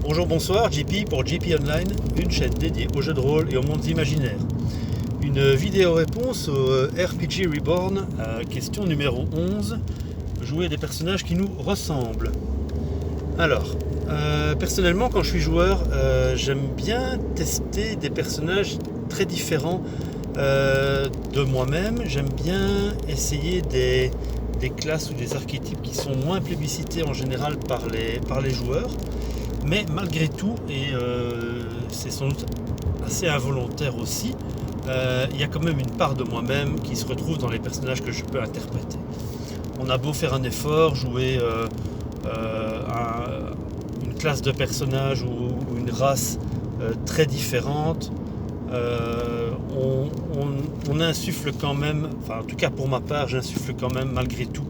Bonjour, bonsoir, JP pour JP Online, une chaîne dédiée aux jeux de rôle et aux mondes imaginaires. Une vidéo-réponse au RPG Reborn, question numéro 11, jouer des personnages qui nous ressemblent. Alors, personnellement, quand je suis joueur, j'aime bien tester des personnages très différents de moi-même. J'aime bien essayer des classes ou des archétypes qui sont moins plébiscités en général par les joueurs. Mais malgré tout, et c'est sans doute assez involontaire aussi, il y a quand même une part de moi-même qui se retrouve dans les personnages que je peux interpréter. On a beau faire un effort, jouer une classe de personnages ou une race très différente, on insuffle quand même, enfin en tout cas pour ma part, j'insuffle quand même malgré tout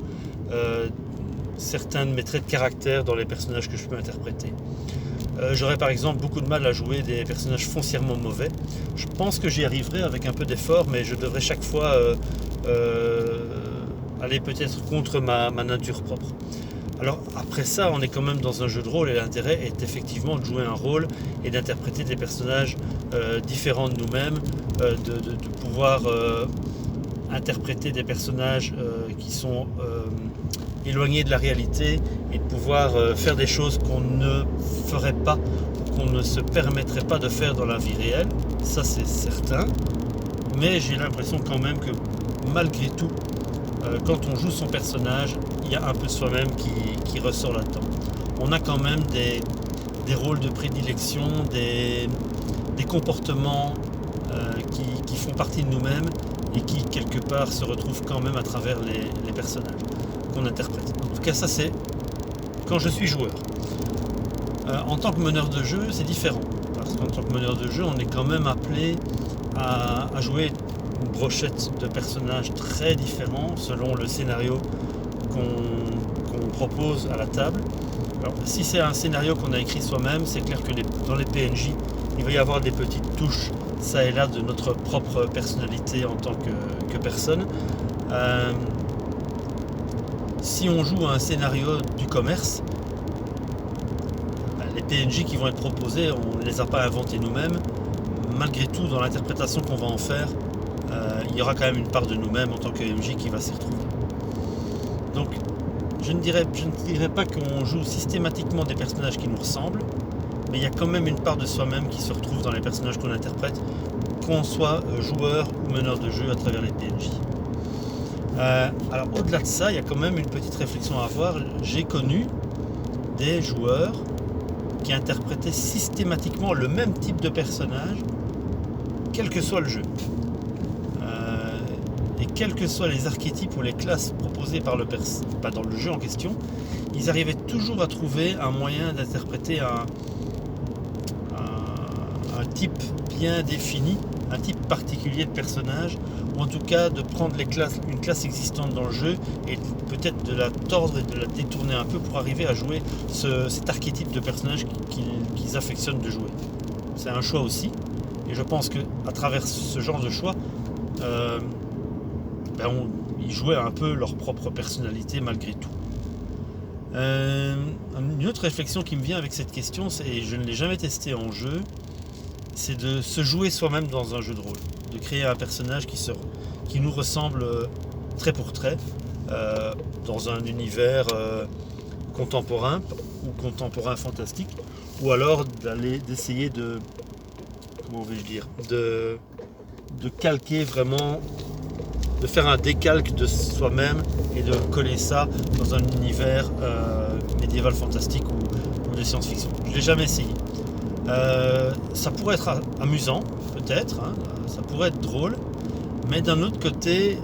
certains de mes traits de caractère dans les personnages que je peux interpréter. J'aurais par exemple beaucoup de mal à jouer des personnages foncièrement mauvais. Je pense que j'y arriverai avec un peu d'effort, mais je devrais chaque fois aller peut-être contre ma nature propre. Alors après ça, on est quand même dans un jeu de rôle et l'intérêt est effectivement de jouer un rôle et d'interpréter des personnages différents de nous-mêmes, de pouvoir interpréter des personnages qui sont éloignés de la réalité et de pouvoir faire des choses qu'on ne ferait pas, qu'on ne se permettrait pas de faire dans la vie réelle, ça c'est certain, mais j'ai l'impression quand même que malgré tout, quand on joue son personnage, il y a un peu soi-même qui ressort là-dedans. On a quand même des rôles de prédilection, des comportements qui font partie de nous-mêmes et qui quelque part se retrouvent quand même à travers les personnages qu'on interprète. En tout cas, ça c'est quand je suis joueur. En tant que meneur de jeu, c'est différent. Parce qu'en tant que meneur de jeu, on est quand même appelé à jouer une brochette de personnages très différents selon le scénario qu'on propose à la table. Alors, si c'est un scénario qu'on a écrit soi-même, c'est clair que dans les PNJ, il va y avoir des petites touches, ça et là, de notre propre personnalité en tant que personne. Si on joue un scénario du commerce, les PNJ qui vont être proposés, on ne les a pas inventés nous-mêmes. Malgré tout, dans l'interprétation qu'on va en faire, il y aura quand même une part de nous-mêmes en tant que MJ qui va s'y retrouver. Donc, je ne dirais pas qu'on joue systématiquement des personnages qui nous ressemblent, mais il y a quand même une part de soi-même qui se retrouve dans les personnages qu'on interprète, qu'on soit joueur ou meneur de jeu à travers les PNJ. Alors au-delà de ça, il y a quand même une petite réflexion à avoir. J'ai connu des joueurs qui interprétaient systématiquement le même type de personnage, quel que soit le jeu. Et quels que soient les archétypes ou les classes proposées dans le jeu en question, ils arrivaient toujours à trouver un moyen d'interpréter un type bien défini, un type particulier de personnage, ou en tout cas de prendre une classe existante dans le jeu et peut-être de la tordre et de la détourner un peu pour arriver à jouer cet archétype de personnage qu'ils affectionnent de jouer. C'est un choix aussi, et je pense qu'à travers ce genre de choix, ils jouaient un peu leur propre personnalité malgré tout. Une autre réflexion qui me vient avec cette question, et je ne l'ai jamais testé en jeu, c'est de se jouer soi-même dans un jeu de rôle, de créer un personnage qui nous ressemble trait pour trait dans un univers contemporain ou contemporain fantastique, ou alors d'essayer de calquer vraiment, de faire un décalque de soi-même et de coller ça dans un univers médiéval fantastique ou de science-fiction. Je ne l'ai jamais essayé. Ça pourrait être amusant, peut-être, hein, ça pourrait être drôle, mais d'un autre côté,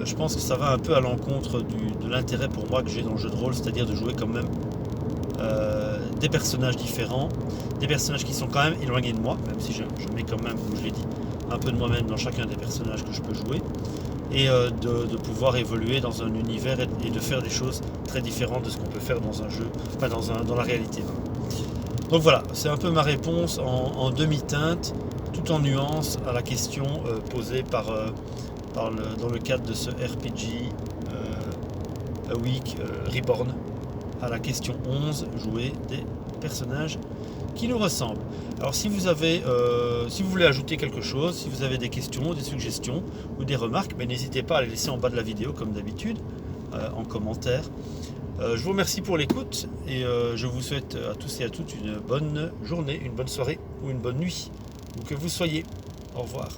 je pense que ça va un peu à l'encontre de l'intérêt pour moi que j'ai dans le jeu de rôle, c'est-à-dire de jouer quand même des personnages différents, des personnages qui sont quand même éloignés de moi, même si je mets quand même, comme je l'ai dit, un peu de moi-même dans chacun des personnages que je peux jouer, et de pouvoir évoluer dans un univers et de faire des choses très différentes de ce qu'on peut faire dans un jeu, enfin dans la réalité. Donc voilà, c'est un peu ma réponse en demi-teinte, tout en nuance à la question posée dans le cadre de ce RPG A Week Reborn à la question 11, jouer des personnages qui nous ressemblent. Alors si vous voulez ajouter quelque chose, si vous avez des questions, des suggestions ou des remarques, n'hésitez pas à les laisser en bas de la vidéo comme d'habitude, en commentaire. Je vous remercie pour l'écoute et je vous souhaite à tous et à toutes une bonne journée, une bonne soirée ou une bonne nuit, où que vous soyez. Au revoir.